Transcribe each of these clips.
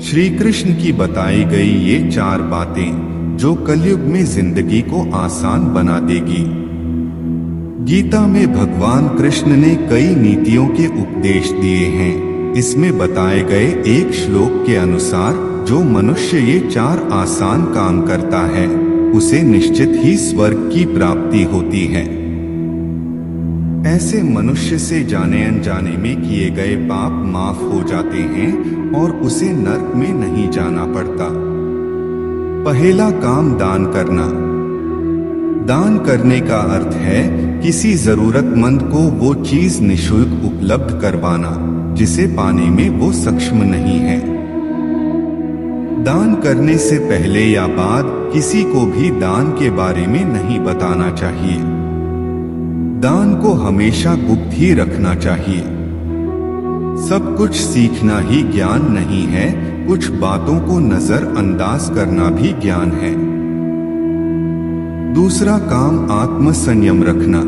श्री कृष्ण की बताई गई ये 4 बातें जो कलयुग में जिंदगी को आसान बना देगी। गीता में भगवान कृष्ण ने कई नीतियों के उपदेश दिए हैं। इसमें बताए गए एक श्लोक के अनुसार जो मनुष्य ये 4 आसान काम करता है उसे निश्चित ही स्वर्ग की प्राप्ति होती है। ऐसे मनुष्य से जाने अनजाने में किए गए पाप माफ हो जाते हैं और उसे नरक में नहीं जाना पड़ता। पहला काम दान करना। दान करने का अर्थ है किसी जरूरतमंद को वो चीज निःशुल्क उपलब्ध करवाना जिसे पाने में वो सक्षम नहीं है। दान करने से पहले या बाद किसी को भी दान के बारे में नहीं बताना चाहिए। दान को हमेशा गुप्त ही रखना चाहिए। सब कुछ सीखना ही ज्ञान नहीं है, कुछ बातों को नजरअंदाज करना भी ज्ञान है। दूसरा काम आत्मसंयम रखना।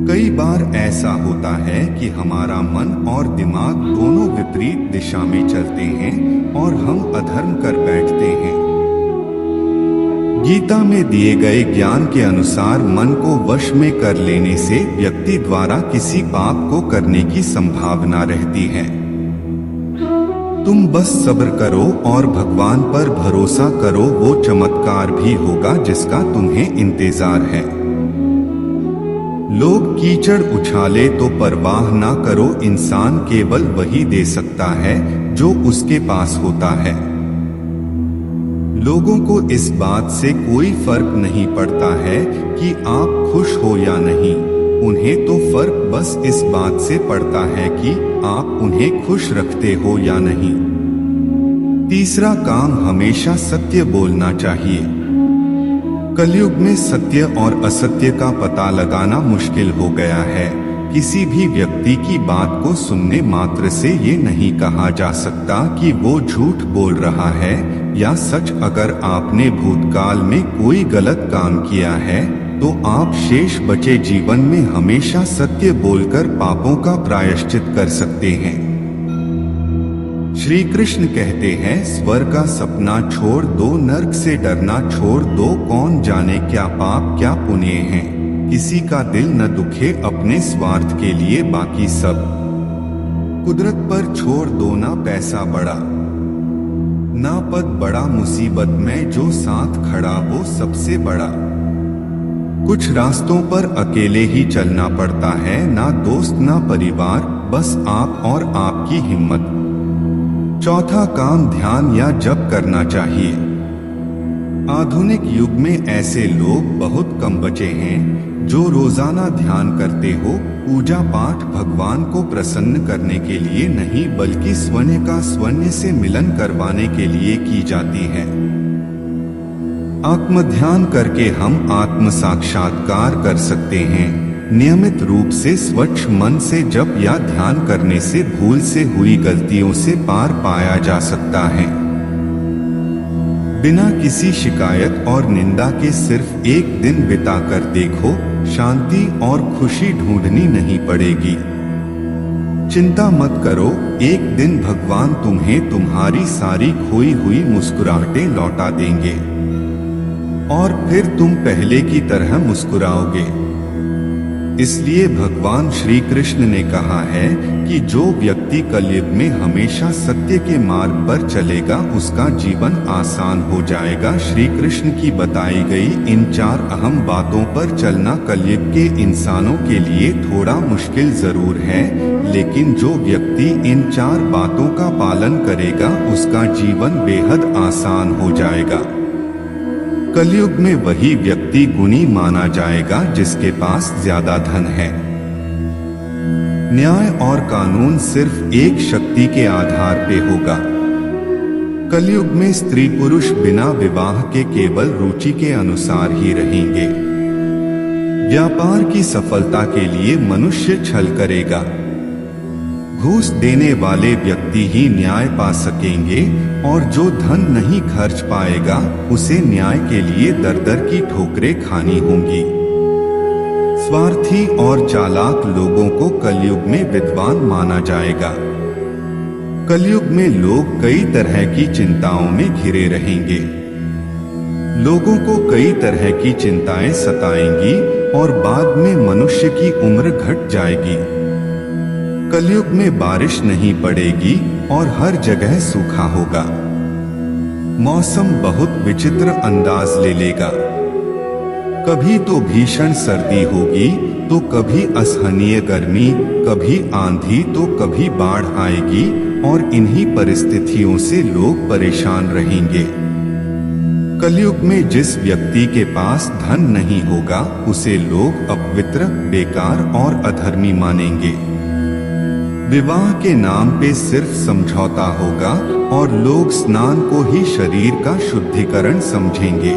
कई बार ऐसा होता है कि हमारा मन और दिमाग दोनों विपरीत दिशा में चलते हैं और हम अधर्म कर बैठते हैं। गीता में दिए गए ज्ञान के अनुसार मन को वश में कर लेने से व्यक्ति द्वारा किसी पाप को करने की संभावना रहती है। तुम बस सब्र करो और भगवान पर भरोसा करो, वो चमत्कार भी होगा जिसका तुम्हें इंतजार है। लोग कीचड़ उछाले तो परवाह ना करो, इंसान केवल वही दे सकता है जो उसके पास होता है। लोगों को इस बात से कोई फर्क नहीं पड़ता है कि आप खुश हो या नहीं, उन्हें तो फर्क बस इस बात से पड़ता है कि आप उन्हें खुश रखते हो या नहीं। तीसरा काम हमेशा सत्य बोलना चाहिए। कलयुग में सत्य और असत्य का पता लगाना मुश्किल हो गया है। किसी भी व्यक्ति की बात को सुनने मात्र से ये नहीं कहा जा सकता कि वो झूठ बोल रहा है या सच। अगर आपने भूतकाल में कोई गलत काम किया है तो आप शेष बचे जीवन में हमेशा सत्य बोलकर पापों का प्रायश्चित कर सकते हैं। श्री कृष्ण कहते हैं, स्वर्ग का सपना छोड़ दो, नरक से डरना छोड़ दो, कौन जाने क्या पाप क्या पुण्य हैं। किसी का दिल न दुखे अपने स्वार्थ के लिए, बाकी सब कुदरत पर छोड़ दो। ना पैसा बड़ा ना पद बड़ा, मुसीबत में जो साथ खड़ा वो सबसे बड़ा। कुछ रास्तों पर अकेले ही चलना पड़ता है, ना दोस्त ना परिवार, बस आप और आपकी हिम्मत। चौथा काम ध्यान या जप करना चाहिए। आधुनिक युग में ऐसे लोग बहुत कम बचे हैं जो रोजाना ध्यान करते हो। पूजा पाठ भगवान को प्रसन्न करने के लिए नहीं बल्कि स्वर्ण का स्वर्ण से मिलन करवाने के लिए की जाती है। आत्मध्यान करके हम आत्म साक्षात्कार कर सकते हैं। नियमित रूप से स्वच्छ मन से जप या ध्यान करने से भूल से हुई गलतियों से पार पाया जा सकता है। बिना किसी शिकायत और निंदा के सिर्फ एक दिन बिताकर देखो, शांति और खुशी ढूंढनी नहीं पड़ेगी। चिंता मत करो, एक दिन भगवान तुम्हें तुम्हारी सारी खोई हुई मुस्कुराहटें लौटा देंगे और फिर तुम पहले की तरह मुस्कुराओगे। इसलिए भगवान श्री कृष्ण ने कहा है कि जो व्यक्ति कलयुग में हमेशा सत्य के मार्ग पर चलेगा उसका जीवन आसान हो जाएगा। श्री कृष्ण की बताई गई इन 4 अहम बातों पर चलना कलयुग के इंसानों के लिए थोड़ा मुश्किल जरूर है, लेकिन जो व्यक्ति इन 4 बातों का पालन करेगा उसका जीवन बेहद आसान हो जाएगा। कलयुग में वही व्यक्ति गुणी माना जाएगा जिसके पास ज्यादा धन है। न्याय और कानून सिर्फ एक शक्ति के आधार पे होगा। कलयुग में स्त्री पुरुष बिना विवाह के केवल रुचि के अनुसार ही रहेंगे। व्यापार की सफलता के लिए मनुष्य छल करेगा। घूस देने वाले व्यक्ति ही न्याय पा सकेंगे और जो धन नहीं खर्च पाएगा उसे न्याय के लिए दर दर की ठोकरें खानी होंगी। स्वार्थी और चालाक लोगों को कलयुग में विद्वान माना जाएगा। कलयुग में लोग कई तरह की चिंताओं में घिरे रहेंगे। लोगों को कई तरह की चिंताएं सताएंगी और बाद में मनुष्य की उम्र घट जाएगी। कलयुग में बारिश नहीं पड़ेगी और हर जगह सूखा होगा। मौसम बहुत विचित्र अंदाज ले लेगा। कभी तो भीषण सर्दी होगी, तो कभी असहनीय गर्मी, कभी आंधी तो कभी बाढ़ आएगी और इन्हीं परिस्थितियों से लोग परेशान रहेंगे। कलयुग में जिस व्यक्ति के पास धन नहीं होगा उसे लोग अपवित्र, बेकार और अधर्मी मानेंगे। विवाह के नाम पे सिर्फ समझौता होगा और लोग स्नान को ही शरीर का शुद्धिकरण समझेंगे।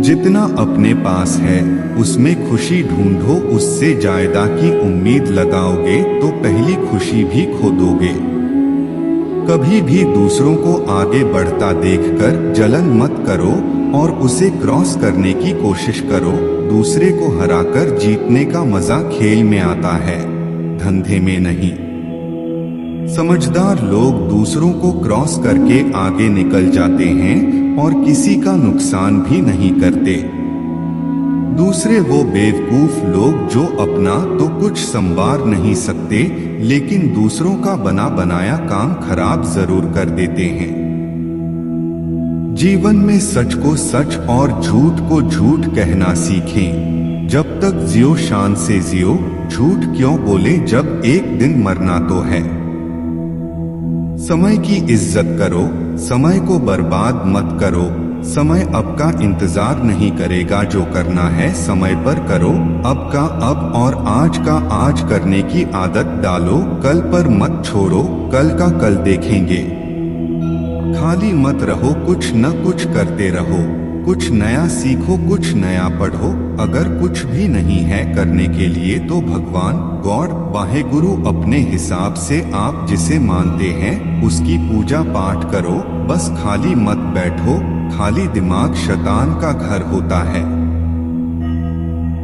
जितना अपने पास है उसमें खुशी ढूंढो, उससे ज्यादा की उम्मीद लगाओगे तो पहली खुशी भी खो दोगे। कभी भी दूसरों को आगे बढ़ता देखकर जलन मत करो और उसे क्रॉस करने की कोशिश करो। दूसरे को हराकर जीतने का मजा खेल में आता है, धंधे में नहीं। समझदार लोग दूसरों को क्रॉस करके आगे निकल जाते हैं और किसी का नुकसान भी नहीं करते। दूसरे वो बेवकूफ लोग जो अपना तो कुछ संवार नहीं सकते लेकिन दूसरों का बना बनाया काम खराब जरूर कर देते हैं। जीवन में सच को सच और झूठ को झूठ कहना सीखें। जब तक जियो शान से जियो, झूठ क्यों बोले जब एक दिन मरना तो है। समय की इज्जत करो, समय को बर्बाद मत करो। समय अब का इंतजार नहीं करेगा, जो करना है समय पर करो। अब का अब और आज का आज करने की आदत डालो। कल पर मत छोड़ो, कल का कल देखेंगे। खाली मत रहो, कुछ न कुछ करते रहो। कुछ नया सीखो, कुछ नया पढ़ो। अगर कुछ भी नहीं है करने के लिए तो भगवान, गॉड, वाहेगुरु अपने हिसाब से आप जिसे मानते हैं उसकी पूजा पाठ करो। बस खाली मत बैठो, खाली दिमाग शैतान का घर होता है।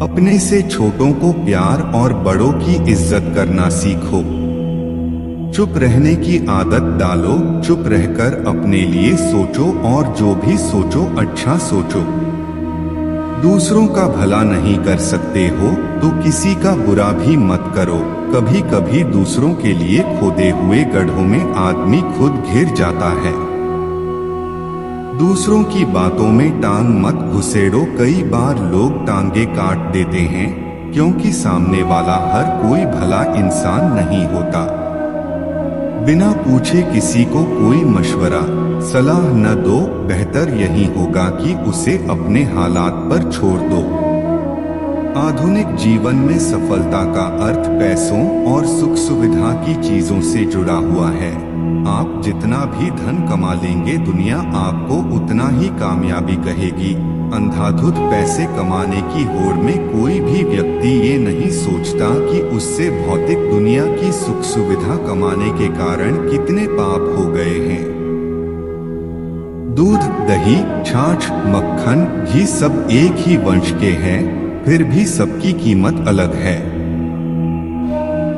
अपने से छोटों को प्यार और बड़ों की इज्जत करना सीखो। चुप रहने की आदत डालो, चुप रहकर अपने लिए सोचो और जो भी सोचो अच्छा सोचो। दूसरों का भला नहीं कर सकते हो तो किसी का बुरा भी मत करो। कभी कभी दूसरों के लिए खोदे हुए गड्ढों में आदमी खुद घिर जाता है। दूसरों की बातों में टांग मत घुसेड़ो। कई बार लोग टांगे काट देते हैं क्योंकि सामने वाला हर कोई भला इंसान नहीं होता। बिना पूछे किसी को कोई मशवरा, सलाह न दो। बेहतर यही होगा कि उसे अपने हालात पर छोड़ दो। आधुनिक जीवन में सफलता का अर्थ पैसों और सुख सुविधा की चीजों से जुड़ा हुआ है। आप जितना भी धन कमा लेंगे दुनिया आपको उतना ही कामयाबी कहेगी। अंधाधुंध पैसे कमाने की होड़ में कोई भी व्यक्ति ये नहीं सोचता कि उससे भौतिक दुनिया की सुख सुविधा कमाने के कारण कितने पाप हो गए हैं। दूध, दही, छाछ, मक्खन, घी सब एक ही वंश के हैं, फिर भी सबकी कीमत अलग है।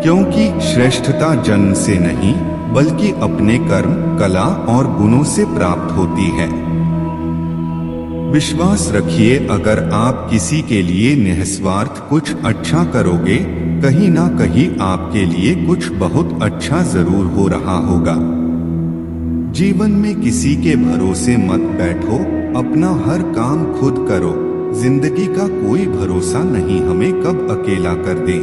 क्योंकि श्रेष्ठता जन्म से नहीं बल्कि अपने कर्म, कला और गुणों से प्राप्त होती है। विश्वास रखिए, अगर आप किसी के लिए निस्वार्थ कुछ अच्छा करोगे कहीं ना कहीं आपके लिए कुछ बहुत अच्छा जरूर हो रहा होगा। जीवन में किसी के भरोसे मत बैठो, अपना हर काम खुद करो। जिंदगी का कोई भरोसा नहीं हमें कब अकेला कर दे।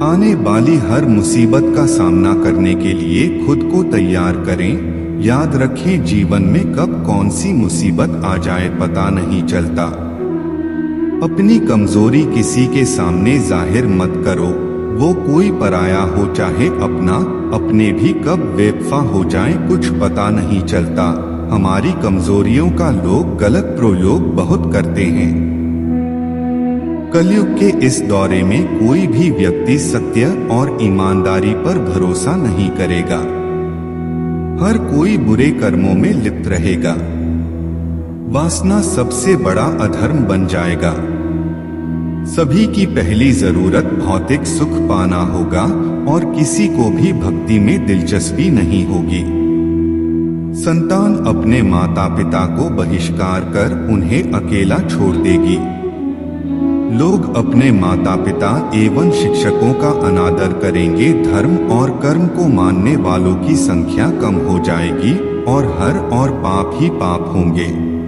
आने वाली हर मुसीबत का सामना करने के लिए खुद को तैयार करें। याद रखें, जीवन में कब कौन सी मुसीबत आ जाए पता नहीं चलता। अपनी कमजोरी किसी के सामने जाहिर मत करो, वो कोई पराया हो चाहे अपना। अपने भी कब बेवफा हो जाए कुछ पता नहीं चलता। हमारी कमजोरियों का लोग गलत प्रयोग बहुत करते हैं। कलयुग के इस दौरे में कोई भी व्यक्ति सत्य और ईमानदारी पर भरोसा नहीं करेगा। हर कोई बुरे कर्मों में लिप्त रहेगा। वासना सबसे बड़ा अधर्म बन जाएगा। सभी की पहली जरूरत भौतिक सुख पाना होगा और किसी को भी भक्ति में दिलचस्पी नहीं होगी। संतान अपने माता पिता को बहिष्कार कर उन्हें अकेला छोड़ देगी। लोग अपने माता पिता एवं शिक्षकों का अनादर करेंगे। धर्म और कर्म को मानने वालों की संख्या कम हो जाएगी और हर और पाप ही पाप होंगे।